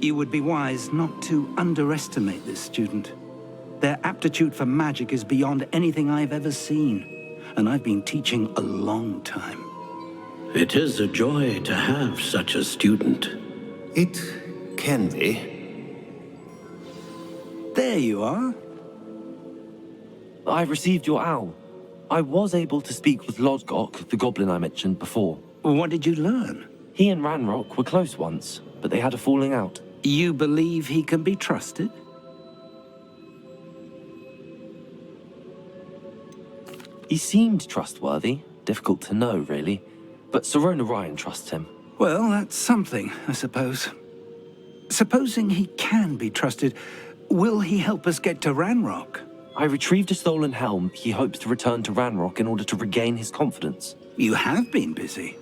You would be wise not to underestimate this student. Their aptitude for magic is beyond anything I've ever seen, and I've been teaching a long time. It is a joy to have such a student. It can be. There you are. I received your owl. I was able to speak with Lodgok, the goblin I mentioned before. What did you learn? He and Ranrock were close once, but they had a falling out. You believe he can be trusted? He seemed trustworthy. Difficult to know, really. But Sirona Ryan trusts him. Well, that's something, I suppose. Supposing he can be trusted, will he help us get to Ranrock? I retrieved a stolen helm. He hopes to return to Ranrock in order to regain his confidence. You have been busy.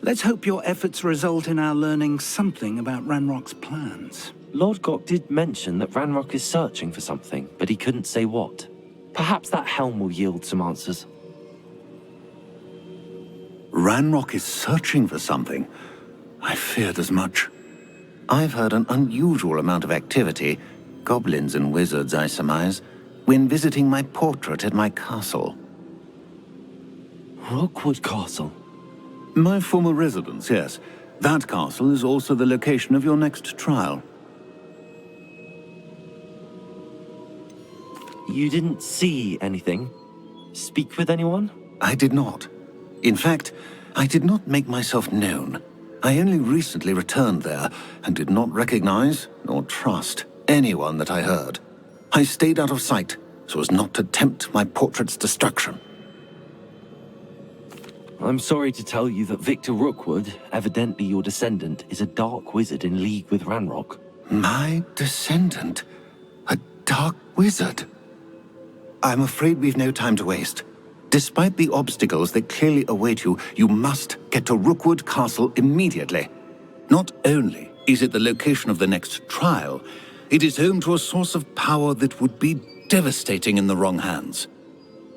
Let's hope your efforts result in our learning something about Ranrock's plans. Lodgok did mention that Ranrock is searching for something, but he couldn't say what. Perhaps that helm will yield some answers. Ranrock is searching for something. I feared as much. I've heard an unusual amount of activity, goblins and wizards, I surmise, when visiting my portrait at my castle. Rookwood Castle? My former residence, yes. That castle is also the location of your next trial. You didn't see anything? Speak with anyone? I did not. In fact, I did not make myself known. I only recently returned there and did not recognize nor trust anyone that I heard. I stayed out of sight so as not to tempt my portrait's destruction. I'm sorry to tell you that Victor Rookwood, evidently your descendant, is a dark wizard in league with Ranrock. My descendant? A dark wizard? I'm afraid we've no time to waste. Despite the obstacles that clearly await you, you must get to Rookwood Castle immediately. Not only is it the location of the next trial, it is home to a source of power that would be devastating in the wrong hands.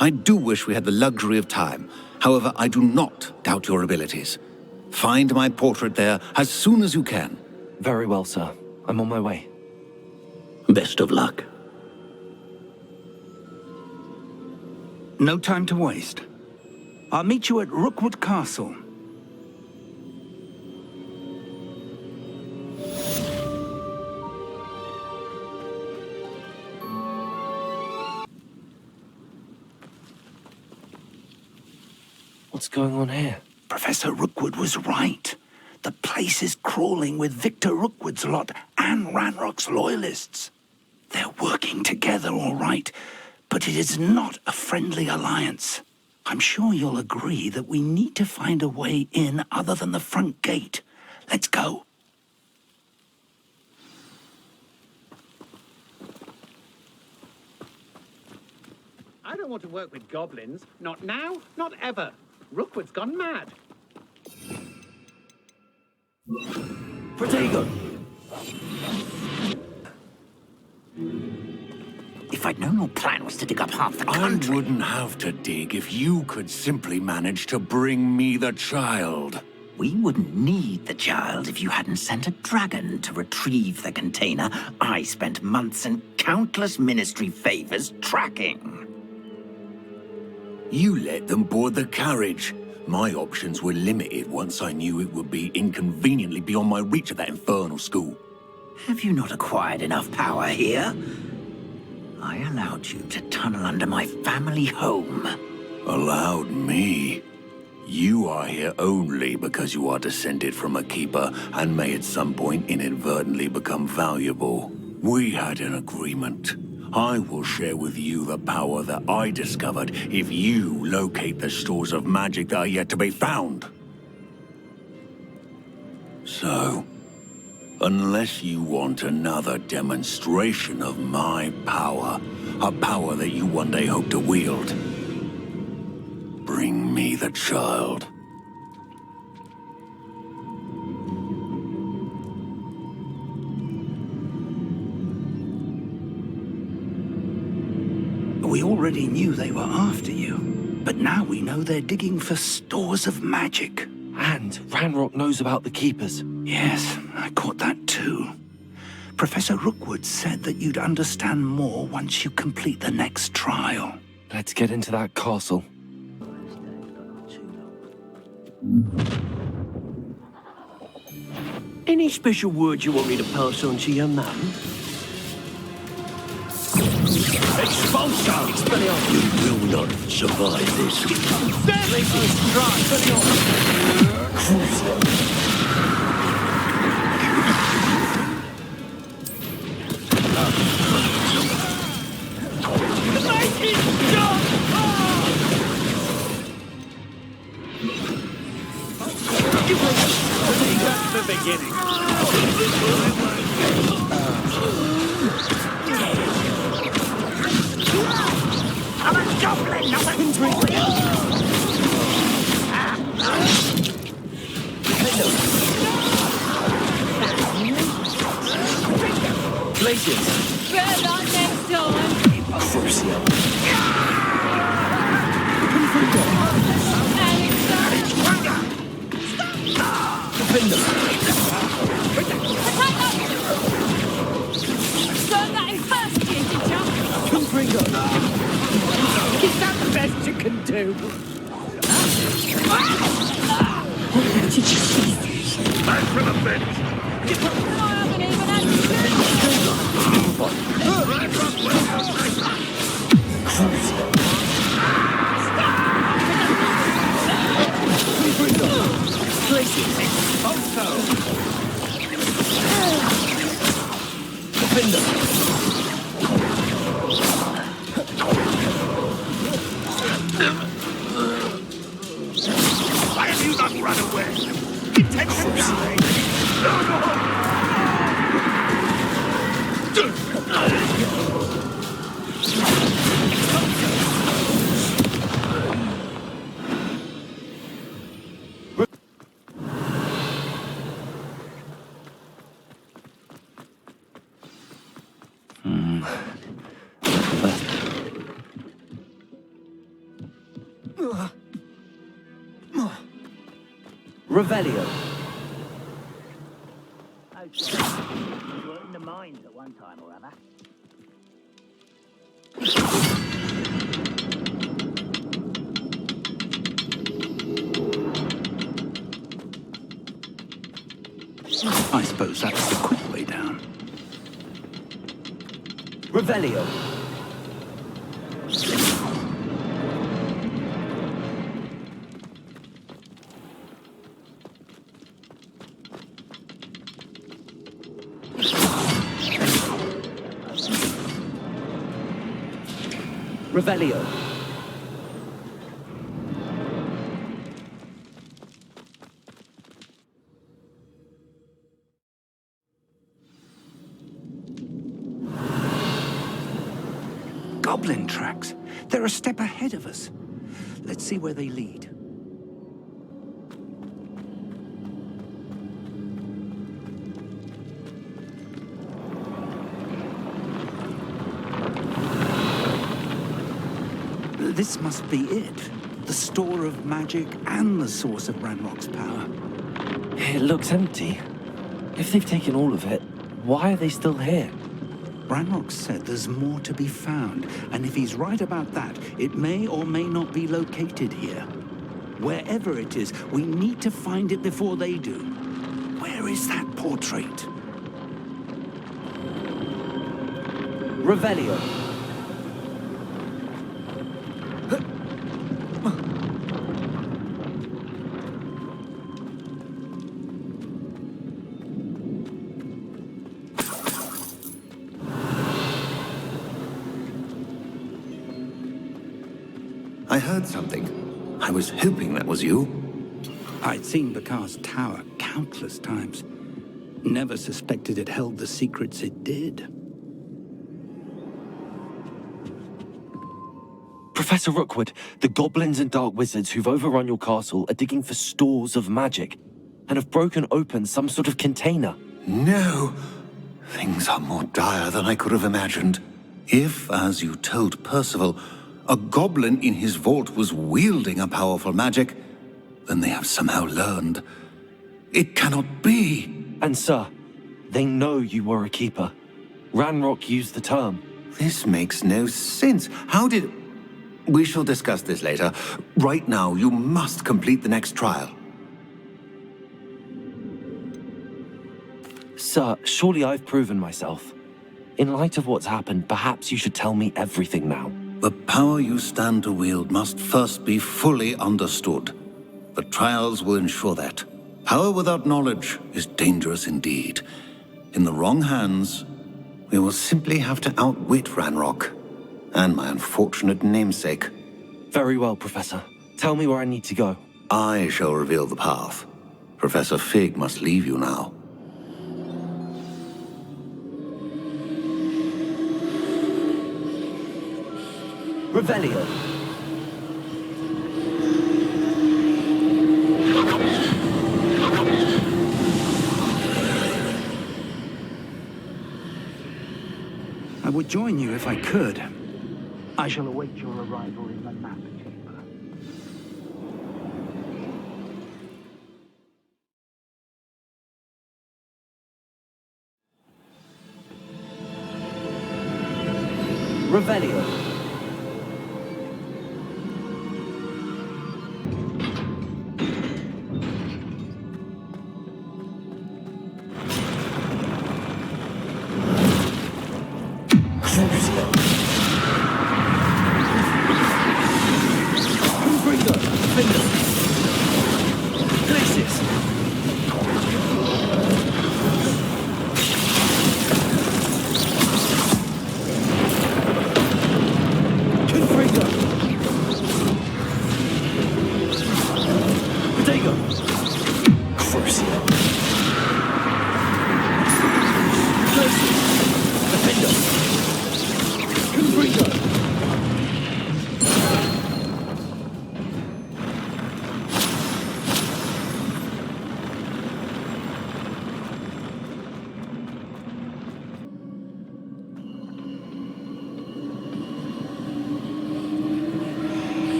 I do wish we had the luxury of time. However, I do not doubt your abilities. Find my portrait there as soon as you can. Very well, sir. I'm on my way. Best of luck. No time to waste. I'll meet you at Rookwood Castle. What's going on here? Professor Rookwood was right. The place is crawling with Victor Rookwood's lot and Ranrock's loyalists. They're working together, all right, but it is not a friendly alliance. I'm sure you'll agree that we need to find a way in other than the front gate. Let's go. I don't want to work with goblins. Not now, not ever. Rookwood's gone mad. Protego! If I'd known your plan was to dig up half the country... I wouldn't have to dig if you could simply manage to bring me the child. We wouldn't need the child if you hadn't sent a dragon to retrieve the container I spent months and countless ministry favors tracking. You let them board the carriage. My options were limited once I knew it would be inconveniently beyond my reach at that infernal school. Have you not acquired enough power here? I allowed you to tunnel under my family home. Allowed me? You are here only because you are descended from a keeper and may at some point inadvertently become valuable. We had an agreement. I will share with you the power that I discovered if you locate the stores of magic that are yet to be found. So, unless you want another demonstration of my power, a power that you one day hope to wield, bring me the child. We already knew they were after you, but now we know they're digging for stores of magic. And Ranrock knows about the Keepers. Yes, I caught that too. Professor Rookwood said that you'd understand more once you complete the next trial. Let's get into that castle. Any special words you want me to pass on to your mum? Expulso! You will not survive this. That's the beginning. I'm a goblin, not a Glaciers! Better luck next time. Crucio! Alexa! Learn that in first year, did ya? Is that the best you can do? Back from the bench! I haven't even had Why have you not run away? Detention time! No! Revelio. You were in the mines at one time or other. I suppose that's the quick way down. Revelio. Revelio. Goblin tracks. They're a step ahead of us. Let's see where they lead. This must be it. The store of magic and the source of Ranrock's power. It looks empty. If they've taken all of it, why are they still here? Ranrock said there's more to be found, and if he's right about that, it may or may not be located here. Wherever it is, we need to find it before they do. Where is that portrait? Revelio. I heard something. I was hoping that was you. I'd seen Bakar's tower countless times. Never suspected it held the secrets it did. Professor Rookwood, the goblins and dark wizards who've overrun your castle are digging for stores of magic and have broken open some sort of container. No! Things are more dire than I could have imagined. If, as you told Percival, a goblin in his vault was wielding a powerful magic, then they have somehow learned. It cannot be! And sir, They know you were a keeper. Ranrock used the term. This makes no sense. How did... We shall discuss this later. Right now, you must complete the next trial. Sir, surely I've proven myself. In light of what's happened, perhaps you should tell me everything now. The power you stand to wield must first be fully understood. The trials will ensure that. Power without knowledge is dangerous indeed. In the wrong hands, we will simply have to outwit Ranrock and my unfortunate namesake. Very well, Professor. Tell me where I need to go. I shall reveal the path. Professor Fig must leave you now. Revelio. I would join you if I could. I shall await your arrival in the map chamber. Revelio.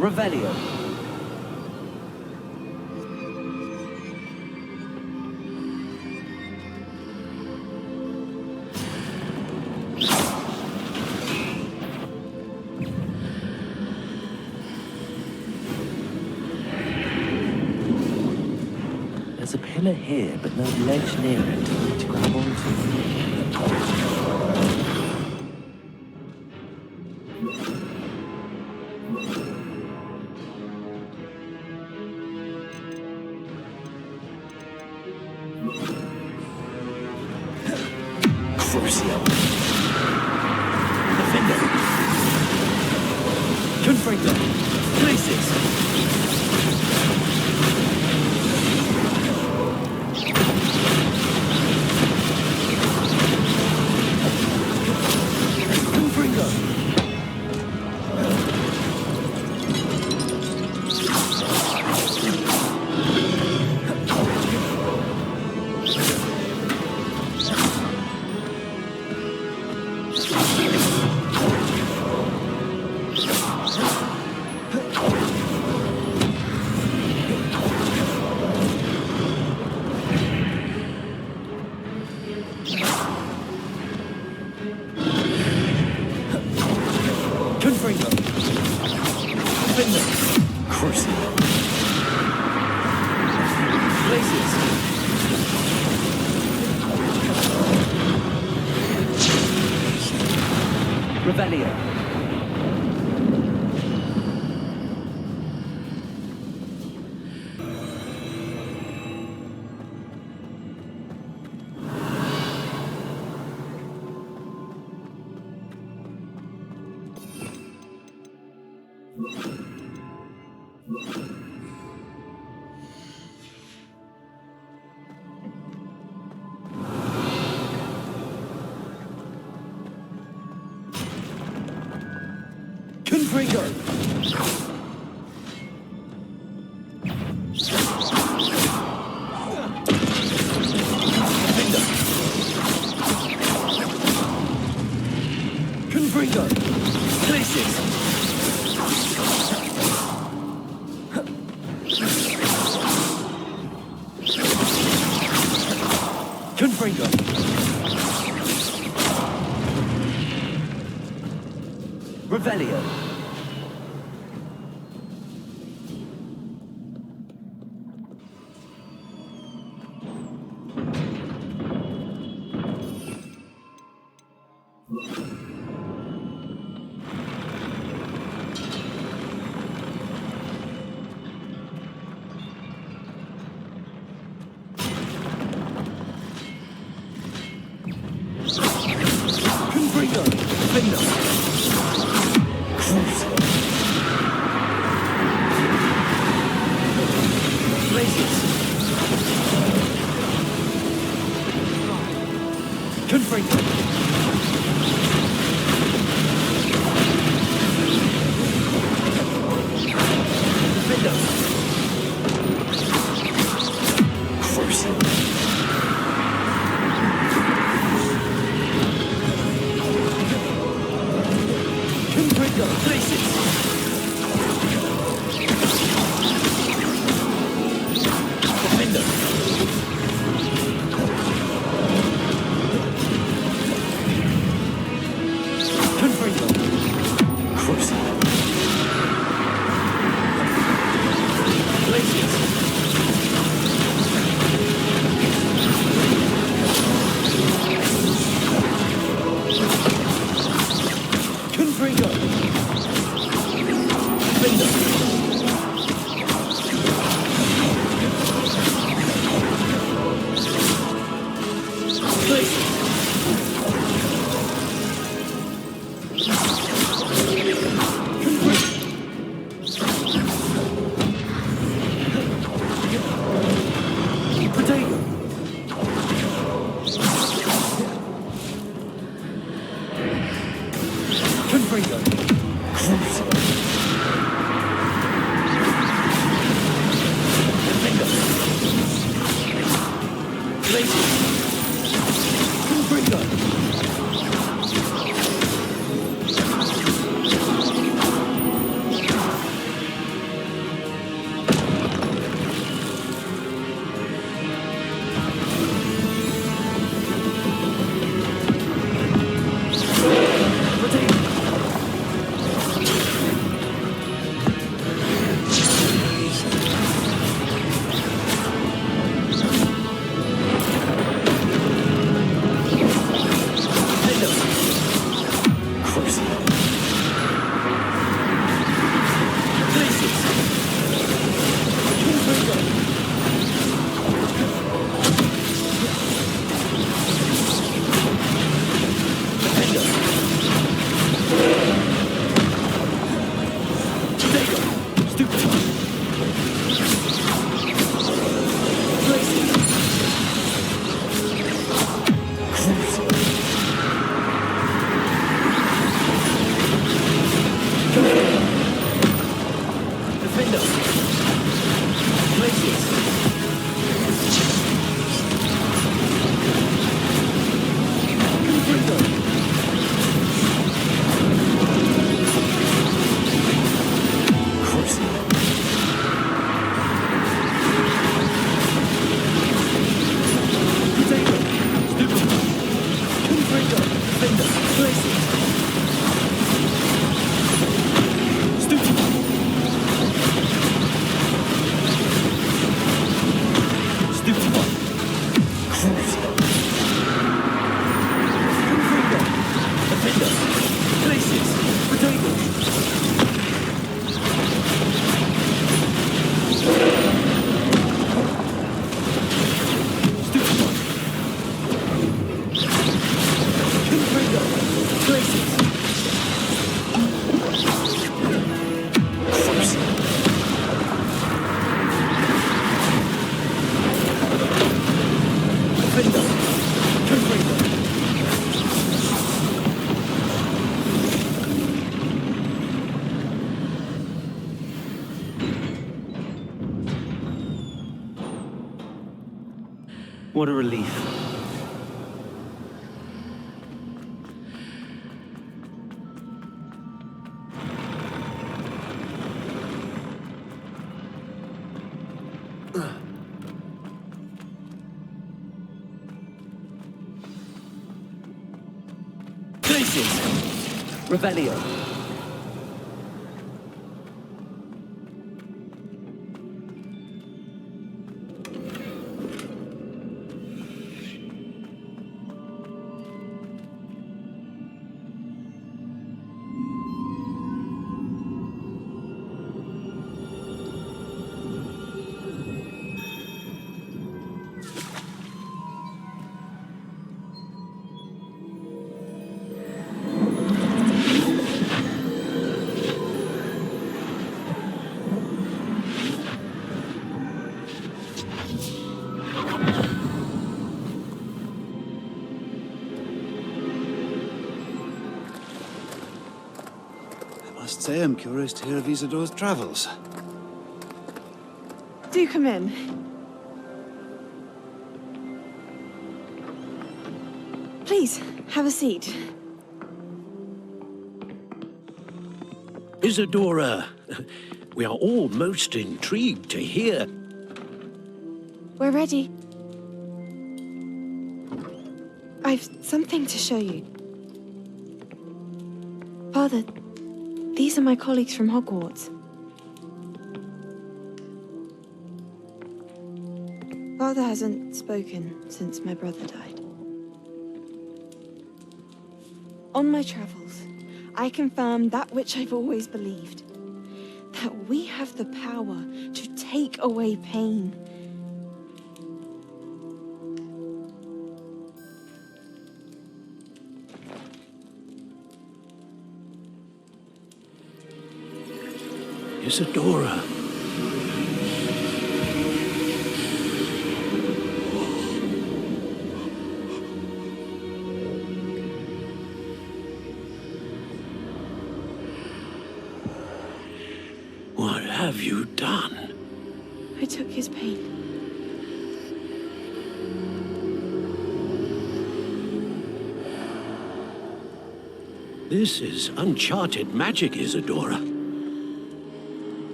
Revelio. There's a pillar here, but no ledge near it to grab onto. Places. Confringo. Revelio. Confringo. Defender. Places. Confringo. Defender. Confringo. Places. Defender. Confringo. Places. Confringo. Defender. Places. Potato. Confringo. Defender. Places. Confringo. Potato. What a relief. places. Revelio. I must say I'm curious to hear of Isidore's travels. Do come in. Please, have a seat. Isadora, we are all most intrigued to hear. We're ready. I've something to show you. Father, these are my colleagues from Hogwarts. Father hasn't spoken since my brother died. On my travels, I confirmed that which I've always believed. That we have the power to take away pain. Isadora. What have you done? I took his pain. This is uncharted magic, Isadora.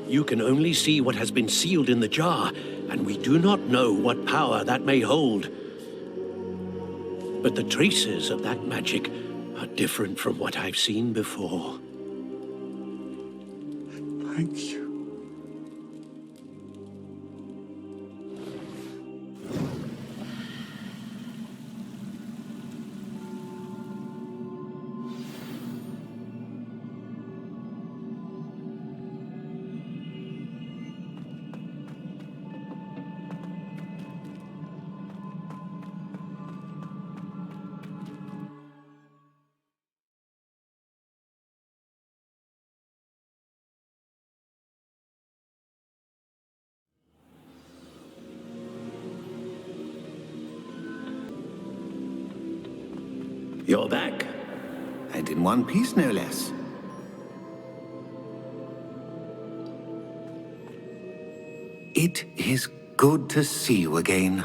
You can only see what has been sealed in the jar, and we do not know what power that may hold. But the traces of that magic are different from what I've seen before. Thank you. You're back. And in one piece, no less. It is good to see you again.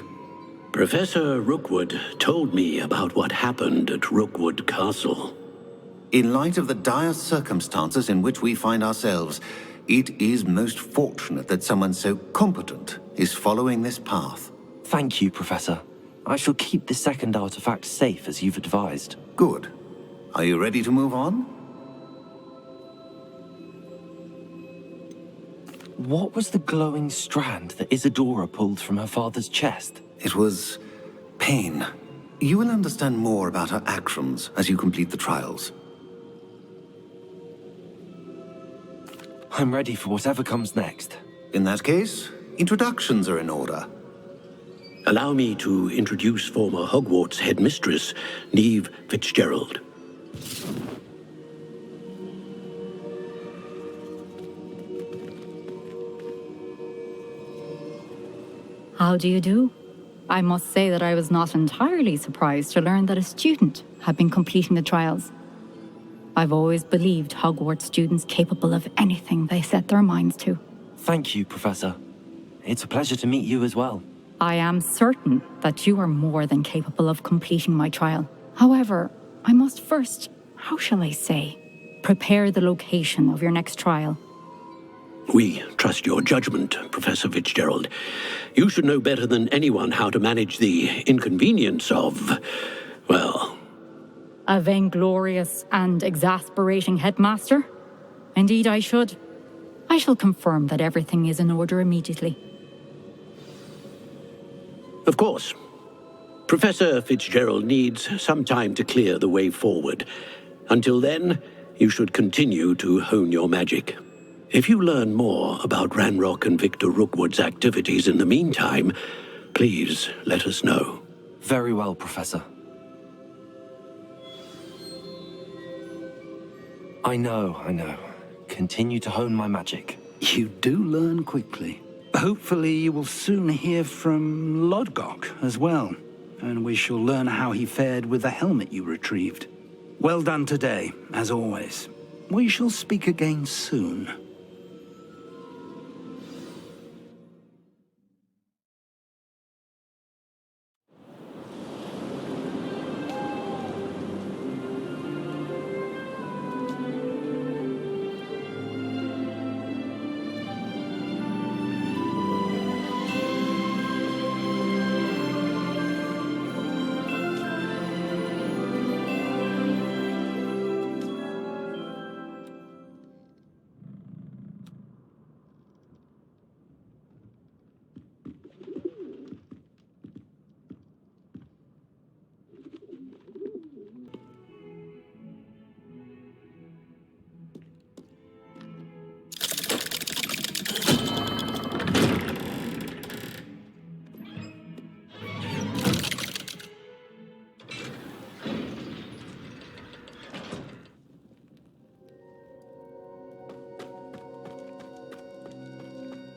Professor Rookwood told me about what happened at Rookwood Castle. In light of the dire circumstances in which we find ourselves, it is most fortunate that someone so competent is following this path. Thank you, Professor. I shall keep the second artifact safe as you've advised. Good. Are you ready to move on? What was the glowing strand that Isadora pulled from her father's chest? It was pain. You will understand more about her actions as you complete the trials. I'm ready for whatever comes next. In that case, introductions are in order. Allow me to introduce former Hogwarts headmistress, Neve Fitzgerald. How do you do? I must say that I was not entirely surprised to learn that a student had been completing the trials. I've always believed Hogwarts students capable of anything they set their minds to. Thank you, Professor. It's a pleasure to meet you as well. I am certain that you are more than capable of completing my trial. However, I must first, how shall I say, prepare the location of your next trial. We trust your judgment, Professor Fitzgerald. You should know better than anyone how to manage the inconvenience of, well, A vainglorious and exasperating headmaster? Indeed, I should. I shall confirm that everything is in order immediately. Of course. Professor Fitzgerald needs some time to clear the way forward. Until then, you should continue to hone your magic. If you learn more about Ranrock and Victor Rookwood's activities in the meantime, please let us know. Very well, Professor. I know. Continue to hone my magic. You do learn quickly. Hopefully you will soon hear from Lodgok as well, and we shall learn how he fared with the helmet you retrieved. Well done today, as always. We shall speak again soon.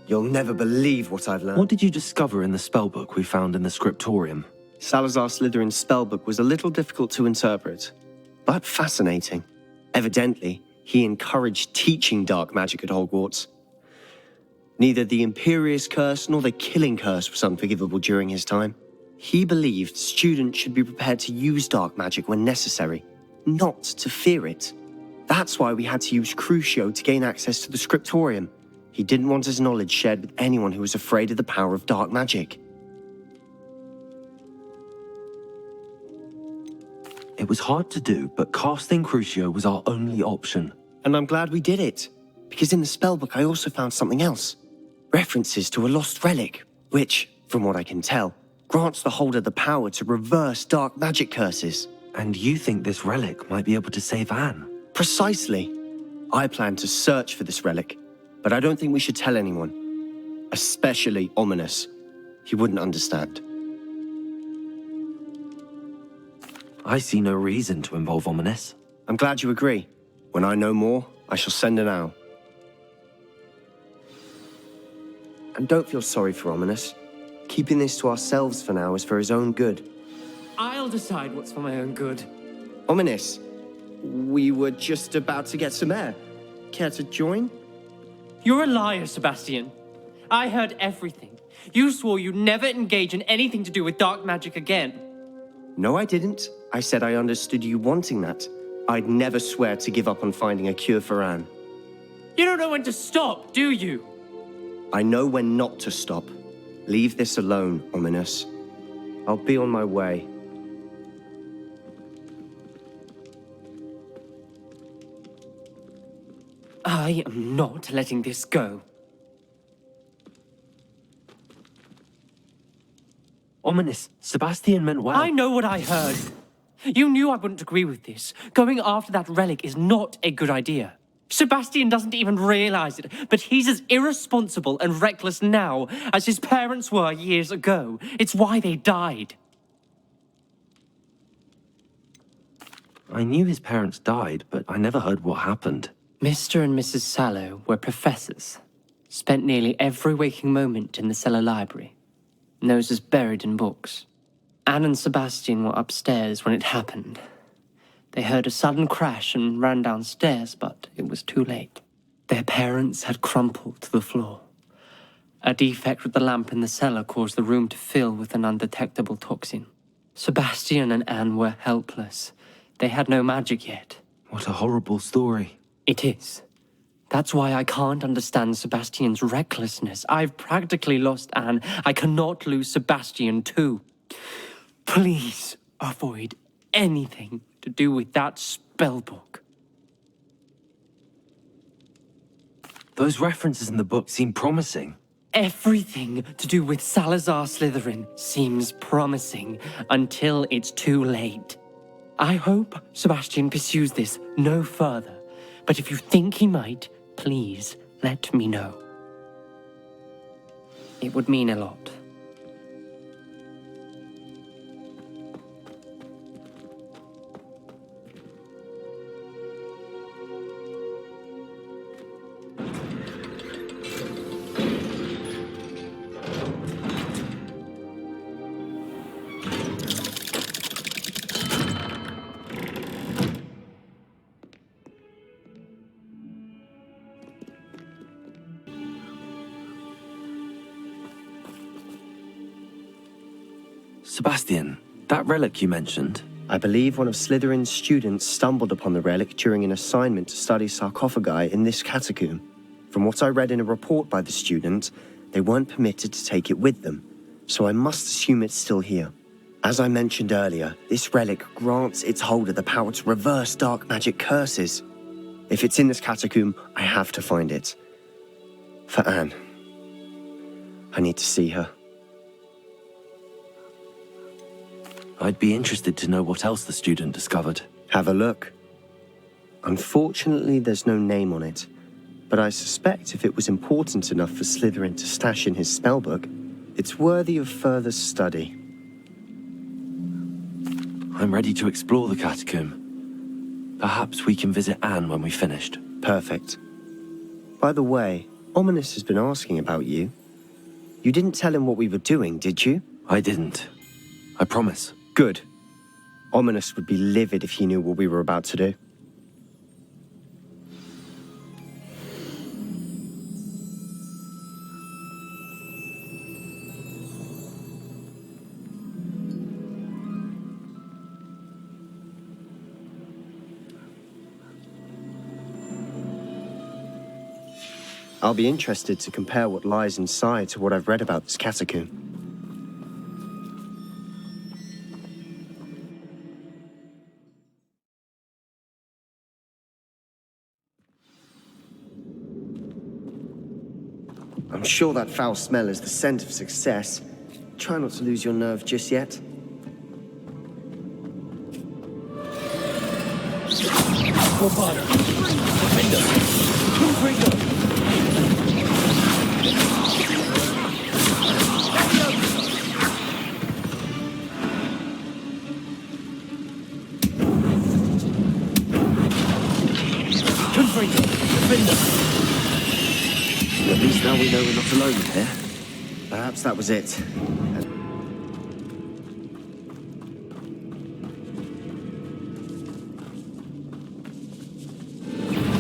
You'll never believe what I've learned. What did you discover in the spellbook we found in the scriptorium? Salazar Slytherin's spellbook was a little difficult to interpret, but fascinating. Evidently, he encouraged teaching dark magic at Hogwarts. Neither the Imperius curse nor the killing curse was unforgivable during his time. He believed students should be prepared to use dark magic when necessary, not to fear it. That's why we had to use Crucio to gain access to the scriptorium. He didn't want his knowledge shared with anyone who was afraid of the power of dark magic. It was hard to do, but casting Crucio was our only option. And I'm glad we did it, because in the spellbook I also found something else. References to a lost relic, which, from what I can tell, grants the holder the power to reverse dark magic curses. And you think this relic might be able to save Anne? Precisely. I plan to search for this relic, but I don't think we should tell anyone. Especially Ominous. He wouldn't understand. I see no reason to involve Ominous. I'm glad you agree. When I know more, I shall send an owl. And don't feel sorry for Ominous. Keeping this to ourselves for now is for his own good. I'll decide what's for my own good. Ominous, we were just about to get some air. Care to join? You're a liar, Sebastian. I heard everything. You swore you'd never engage in anything to do with dark magic again. No, I didn't. I said I understood you wanting that. I'd never swear to give up on finding a cure for Anne. You don't know when to stop, do you? I know when not to stop. Leave this alone, Ominous. I'll be on my way. I am not letting this go. Ominous, Sebastian meant well. I know what I heard. You knew I wouldn't agree with this. Going after that relic is not a good idea. Sebastian doesn't even realize it, but he's as irresponsible and reckless now as his parents were years ago. It's why they died. I knew his parents died, but I never heard what happened. Mr. and Mrs. Sallow were professors. Spent nearly every waking moment in the cellar library. Noses buried in books. Anne and Sebastian were upstairs when it happened. They heard a sudden crash and ran downstairs, but it was too late. Their parents had crumpled to the floor. A defect with the lamp in the cellar caused the room to fill with an undetectable toxin. Sebastian and Anne were helpless. They had no magic yet. What a horrible story. It is. That's why I can't understand Sebastian's recklessness. I've practically lost Anne. I cannot lose Sebastian too. Please avoid anything to do with that spellbook. Those references in the book seem promising. Everything to do with Salazar Slytherin seems promising until it's too late. I hope Sebastian pursues this no further, but if you think he might, please let me know. It would mean a lot. Sebastian, that relic you mentioned. I believe one of Slytherin's students stumbled upon the relic during an assignment to study sarcophagi in this catacomb. From what I read in a report by the student, they weren't permitted to take it with them, so I must assume it's still here. As I mentioned earlier, this relic grants its holder the power to reverse dark magic curses. If it's in this catacomb, I have to find it. For Anne. I need to see her. I'd be interested to know what else the student discovered. Have a look. Unfortunately, there's no name on it, but I suspect if it was important enough for Slytherin to stash in his spellbook, it's worthy of further study. I'm ready to explore the catacomb. Perhaps we can visit Anne when we've finished. Perfect. By the way, Ominous has been asking about you. You didn't tell him what we were doing, did you? I didn't. I promise. Good. Ominous would be livid if he knew what we were about to do. I'll be interested to compare what lies inside to what I've read about this catacomb. I'm sure that foul smell is the scent of success. Try not to lose your nerve just yet. At least now we know we're not alone here. Perhaps that was it.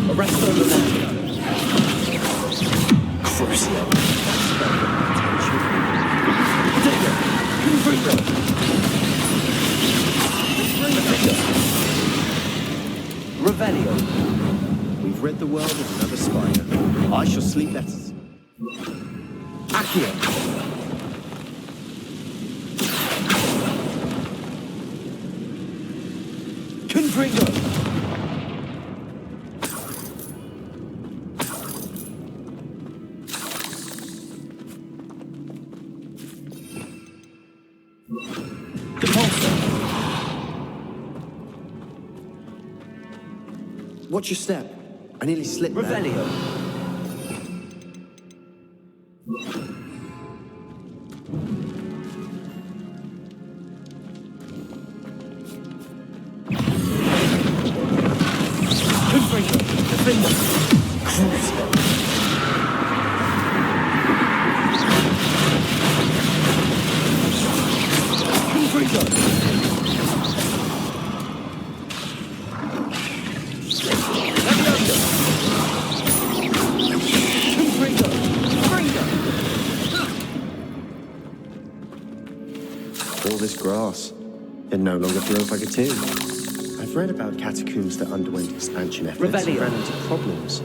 Arrest them Crucio. Revelio. We've rid the world of another spider. I shall sleep better. Accio. Confringo. Watch your step. I nearly slipped there. Revelio. All this grass. It no longer feels like a tomb. I've read about catacombs that underwent expansion efforts and ran into problems.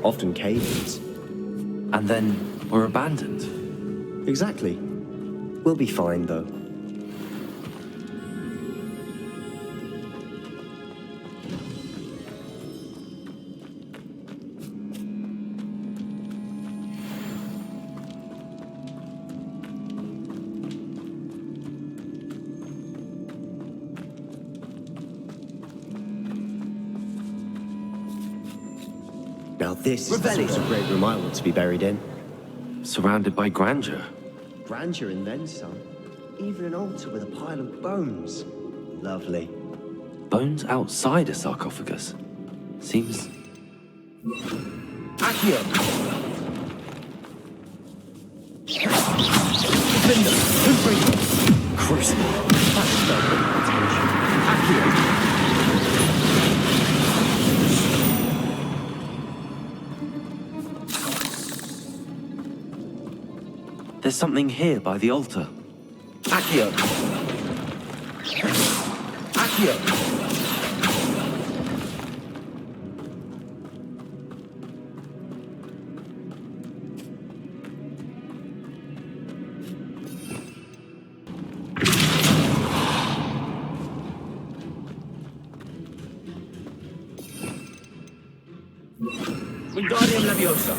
Often cave-ins. And then were abandoned. Exactly. We'll be fine, though. Now this is the sort of great room I want to be buried in. Surrounded by grandeur. Grandeur and then some. Even an altar with a pile of bones. Lovely. Bones outside a sarcophagus. Seems... Accio! Crucible. That's double attention. Accio! There's something here by the altar. Accio! Accio! Wingardium Leviosa.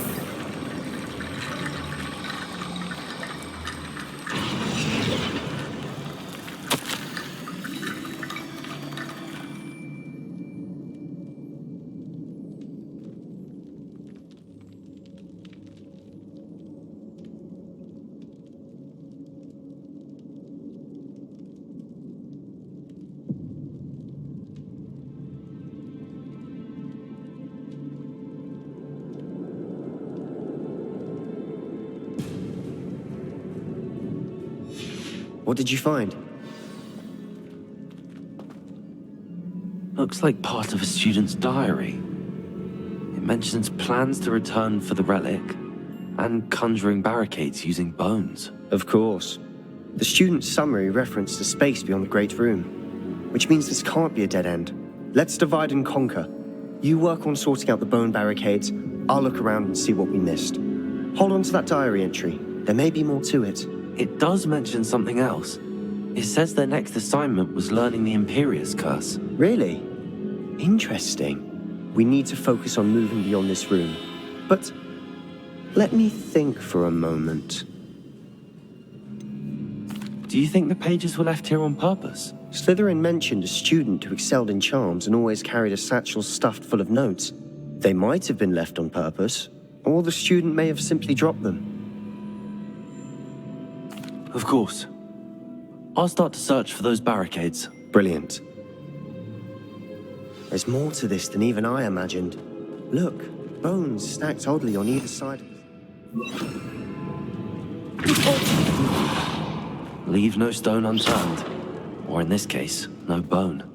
What did you find? Looks like part of a student's diary. It mentions plans to return for the relic and conjuring barricades using bones. Of course. The student's summary referenced a space beyond the Great Room, which means this can't be a dead end. Let's divide and conquer. You work on sorting out the bone barricades, I'll look around and see what we missed. Hold on to that diary entry. There may be more to it. It does mention something else. It says their next assignment was learning the Imperius curse. Really? Interesting. We need to focus on moving beyond this room. But let me think for a moment. Do you think the pages were left here on purpose? Slytherin mentioned a student who excelled in charms and always carried a satchel stuffed full of notes. They might have been left on purpose, or the student may have simply dropped them. Of course. I'll start to search for those barricades. Brilliant. There's more to this than even I imagined. Look, bones stacked oddly on either side. Leave no stone unturned. Or in this case, no bone.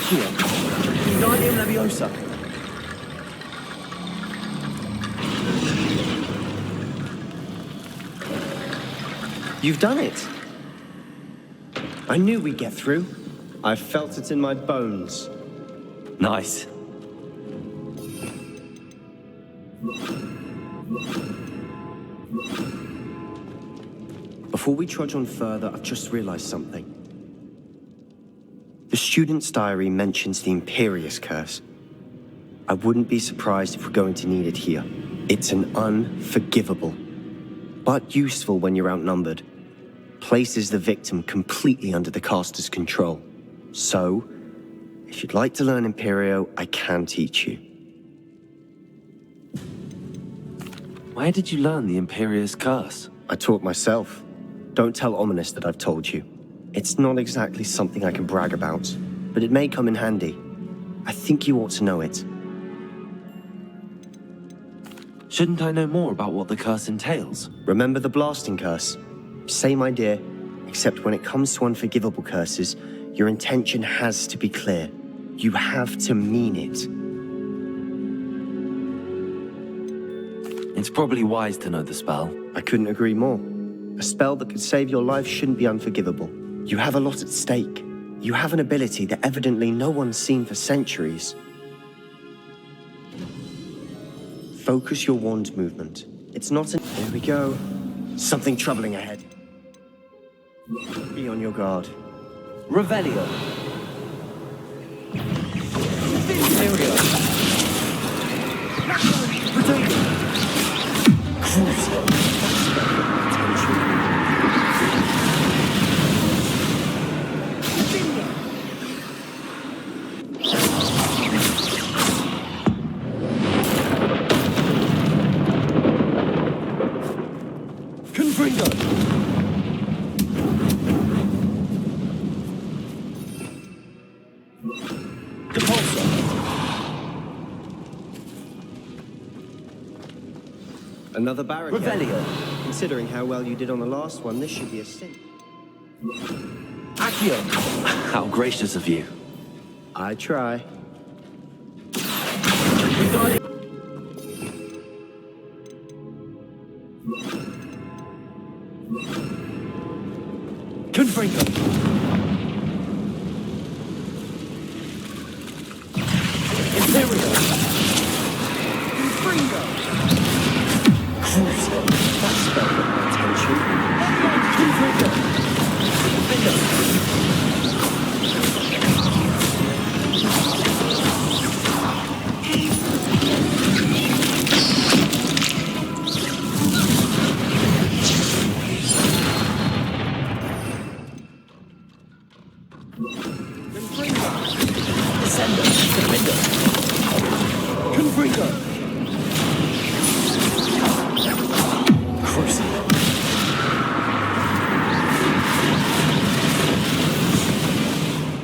Wingardium Leviosa. You've done it! I knew we'd get through. I felt it in my bones. Nice. Before we trudge on further, I've just realized something. The student's diary mentions the Imperius curse. I wouldn't be surprised if we're going to need it here. It's an unforgivable, but useful when you're outnumbered. Places the victim completely under the caster's control. So, if you'd like to learn Imperio, I can teach you. Where did you learn the Imperius curse? I taught myself. Don't tell Ominous that I've told you. It's not exactly something I can brag about, but it may come in handy. I think you ought to know it. Shouldn't I know more about what the curse entails? Remember the blasting curse? Same idea, except when it comes to unforgivable curses, your intention has to be clear. You have to mean it. It's probably wise to know the spell. I couldn't agree more. A spell that could save your life shouldn't be unforgivable. You have a lot at stake. You have an ability that evidently no one's seen for centuries. Focus your wand movement. It's not an... Here we go. Something troubling ahead. Be on your guard. Revelio. Imperio. Another barricade. Revelio. Considering how well you did on the last one, this should be a sin. Accio. How gracious of you. I try. Confringo. Imperius. Confringo. Crucial. That spell got my attention. Confringo. Confringo.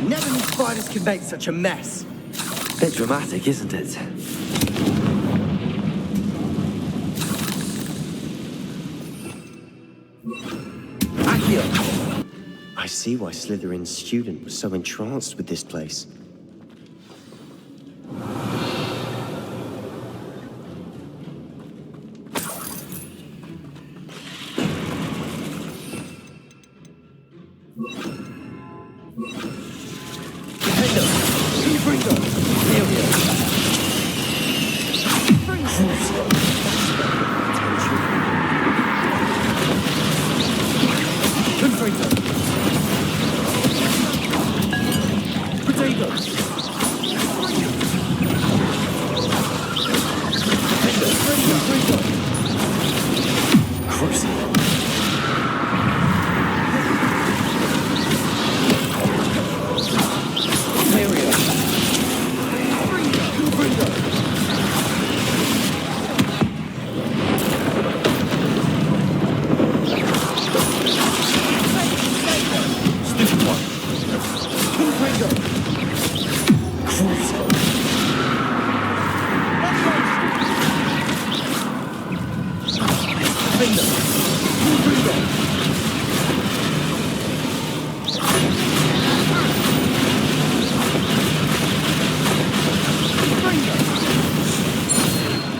Never knew spiders could make such a mess. Bit dramatic, isn't it? Accio. I see why Slytherin's student was so entranced with this place.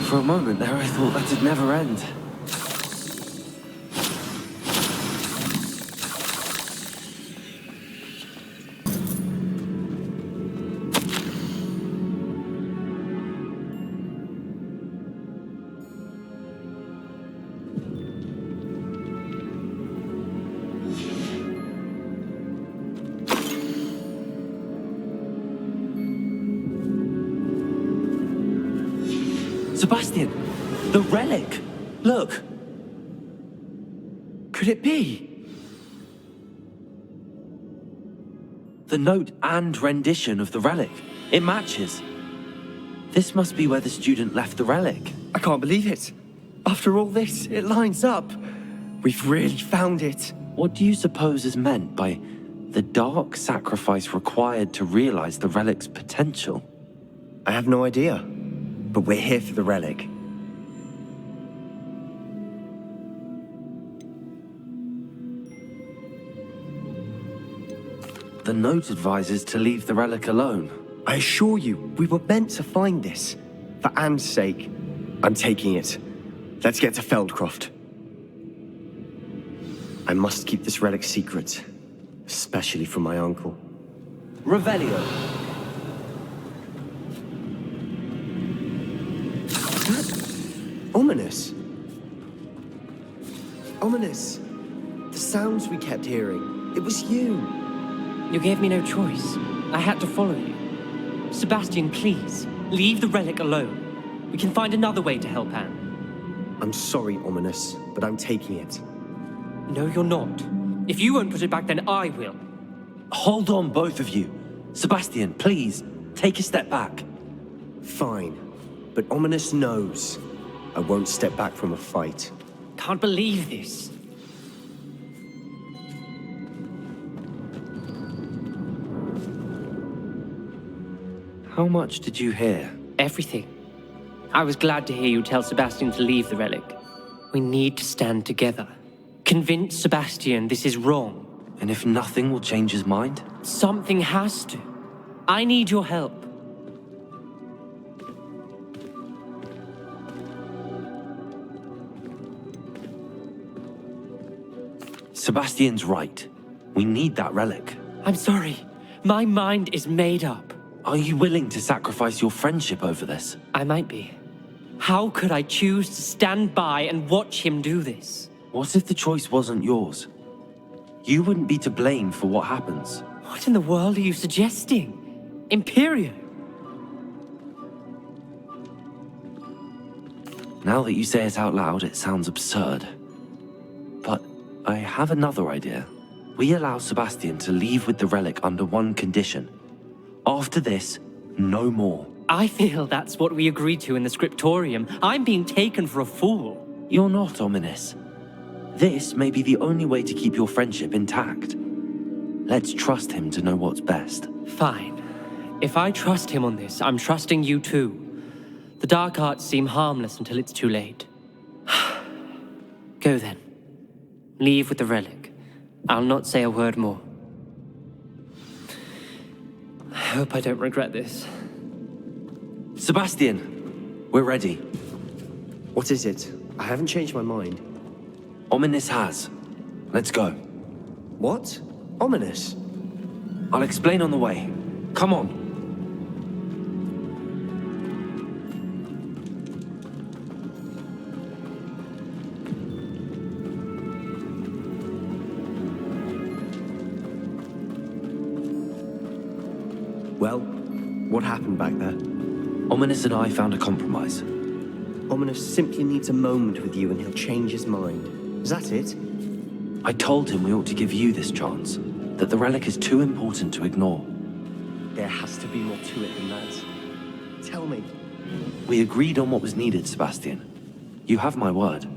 For a moment there, I thought that'd never end. Sebastian! The relic! Look! Could it be? The note and rendition of the relic. It matches. This must be where the student left the relic. I can't believe it. After all this, it lines up. We've really found it. What do you suppose is meant by the dark sacrifice required to realize the relic's potential? I have no idea. But we're here for the relic. The note advises to leave the relic alone. I assure you, we were meant to find this. For Anne's sake, I'm taking it. Let's get to Feldcroft. I must keep this relic secret, especially from my uncle. Revelio. Ominous. Ominous. The sounds we kept hearing. It was you. You gave me no choice. I had to follow you. Sebastian, please, leave the relic alone. We can find another way to help Anne. I'm sorry, Ominous, but I'm taking it. No, you're not. If you won't put it back, then I will. Hold on, both of you. Sebastian, please, take a step back. Fine, but Ominous knows I won't step back from a fight. Can't believe this. How much did you hear? Everything. I was glad to hear you tell Sebastian to leave the relic. We need to stand together. Convince Sebastian this is wrong. And if nothing will change his mind? Something has to. I need your help. Sebastian's right. We need that relic. I'm sorry. My mind is made up. Are you willing to sacrifice your friendship over this? I might be. How could I choose to stand by and watch him do this? What if the choice wasn't yours? You wouldn't be to blame for what happens. What in the world are you suggesting? Imperius? Now that you say it out loud, it sounds absurd. But I have another idea. We allow Sebastian to leave with the relic under one condition. After this, no more. I feel that's what we agreed to in the scriptorium. I'm being taken for a fool. You're not, Ominous. This may be the only way to keep your friendship intact. Let's trust him to know what's best. Fine. If I trust him on this, I'm trusting you too. The dark arts seem harmless until it's too late. Go then. Leave with the relic. I'll not say a word more. I hope I don't regret this. Sebastian, we're ready. What is it? I haven't changed my mind. Ominous has. Let's go. What? Ominous? I'll explain on the way. Come on. Well, what happened back there? Ominous and I found a compromise. Ominous simply needs a moment with you and he'll change his mind. Is that it? I told him we ought to give you this chance, that the relic is too important to ignore. There has to be more to it than that. Tell me. We agreed on what was needed, Sebastian. You have my word.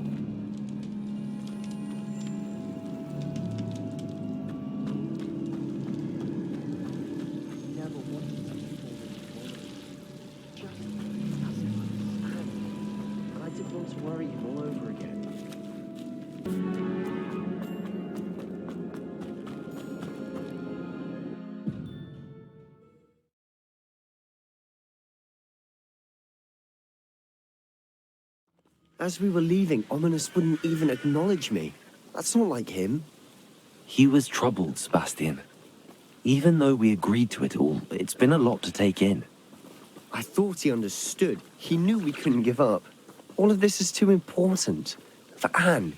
As we were leaving, Ominous wouldn't even acknowledge me. That's not like him. He was troubled, Sebastian. Even though we agreed to it all, it's been a lot to take in. I thought he understood. He knew we couldn't give up. All of this is too important. For Anne.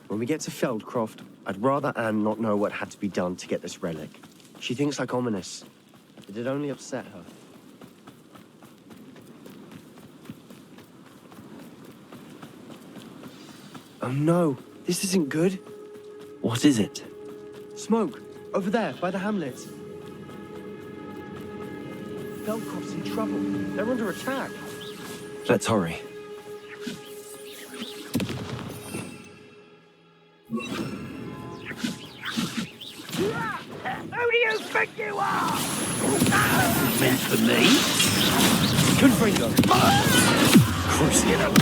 When we get to Feldcroft, I'd rather Anne not know what had to be done to get this relic. She thinks like Ominous. It'd only upset her. Oh no, this isn't good. What is it? Smoke, over there, by the hamlet. Feldcroft's in trouble. They're under attack. Let's hurry. Who do you think you are? Meant for me? Confringo. Cruciate.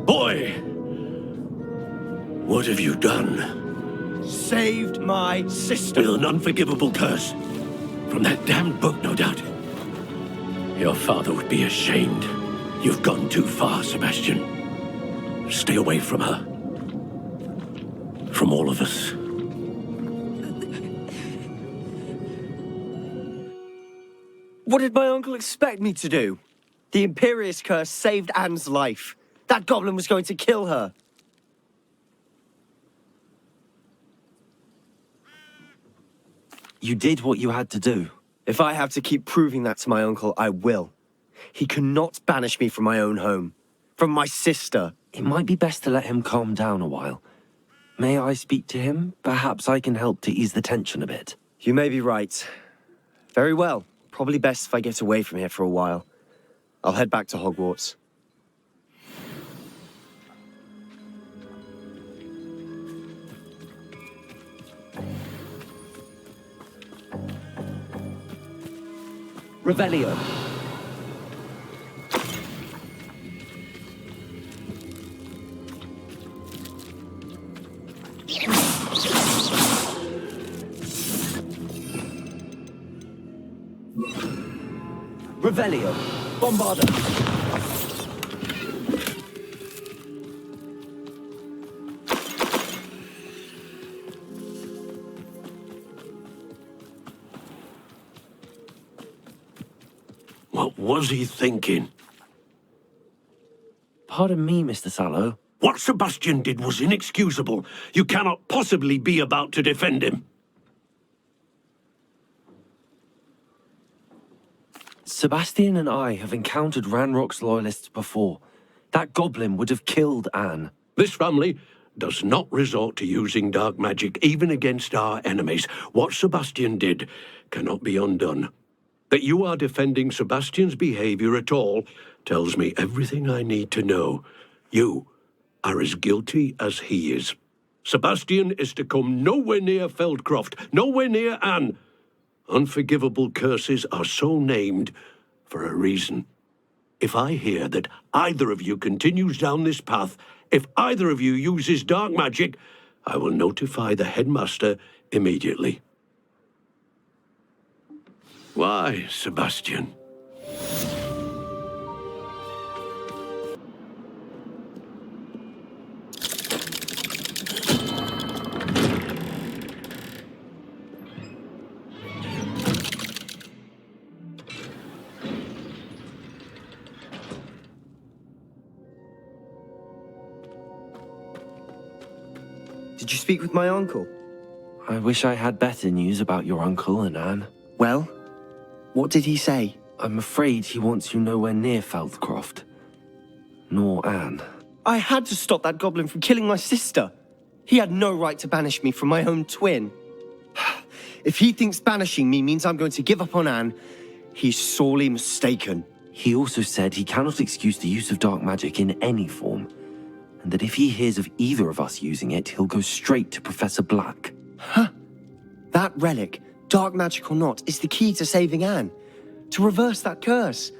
Boy! What have you done? Saved my sister. With an unforgivable curse. From that damned book, no doubt. Your father would be ashamed. You've gone too far, Sebastian. Stay away from her. From all of us. What did my uncle expect me to do? The Imperius curse saved Anne's life. That goblin was going to kill her. You did what you had to do. If I have to keep proving that to my uncle, I will. He cannot banish me from my own home. From my sister. It might be best to let him calm down a while. May I speak to him? Perhaps I can help to ease the tension a bit. You may be right. Very well. Probably best if I get away from here for a while. I'll head back to Hogwarts. Revelio. Revelio. Bombarda. What was he thinking? Pardon me, Mr. Sallow. What Sebastian did was inexcusable. You cannot possibly be about to defend him. Sebastian and I have encountered Ranrock's loyalists before. That goblin would have killed Anne. This family does not resort to using dark magic even against our enemies. What Sebastian did cannot be undone. That you are defending Sebastian's behavior at all tells me everything I need to know. You are as guilty as he is. Sebastian is to come nowhere near Feldcroft, nowhere near Anne. Unforgivable curses are so named for a reason. If I hear that either of you continues down this path, if either of you uses dark magic, I will notify the headmaster immediately. Why, Sebastian? Did you speak with my uncle? I wish I had better news about your uncle and Anne. Well, what did he say? I'm afraid he wants you nowhere near Feldcroft. Nor Anne. I had to stop that goblin from killing my sister. He had no right to banish me from my own twin. If he thinks banishing me means I'm going to give up on Anne, he's sorely mistaken. He also said he cannot excuse the use of dark magic in any form, and that if he hears of either of us using it, he'll go straight to Professor Black. Huh? That relic, dark magic or not, is the key to saving Anne. To reverse that curse.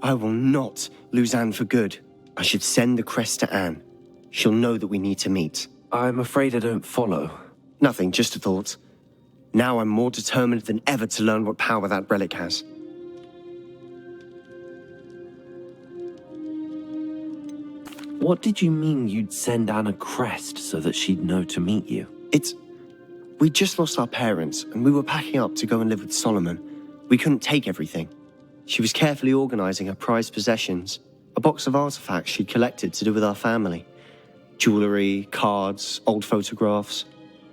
I will not lose Anne for good. I should send the crest to Anne. She'll know that we need to meet. I'm afraid I don't follow. Nothing, just a thought. Now I'm more determined than ever to learn what power that relic has. What did you mean you'd send Anne a crest so that she'd know to meet you? We just lost our parents, and we were packing up to go and live with Solomon. We couldn't take everything. She was carefully organizing her prized possessions, a box of artifacts she'd collected to do with our family. Jewelry, cards, old photographs.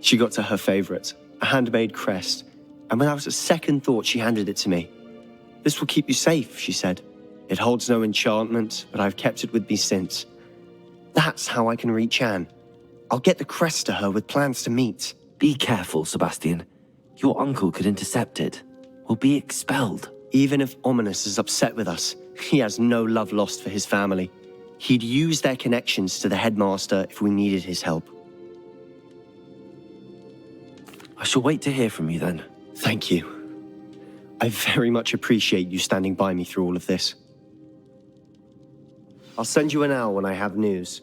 She got to her favorite, a handmade crest, and without a second thought, she handed it to me. "This will keep you safe," she said. "It holds no enchantment, but I've kept it with me since. That's how I can reach Anne. I'll get the crest to her with plans to meet." Be careful, Sebastian. Your uncle could intercept it. We'll be expelled. Even if Ominous is upset with us, he has no love lost for his family. He'd use their connections to the headmaster if we needed his help. I shall wait to hear from you then. Thank you. I very much appreciate you standing by me through all of this. I'll send you an owl when I have news.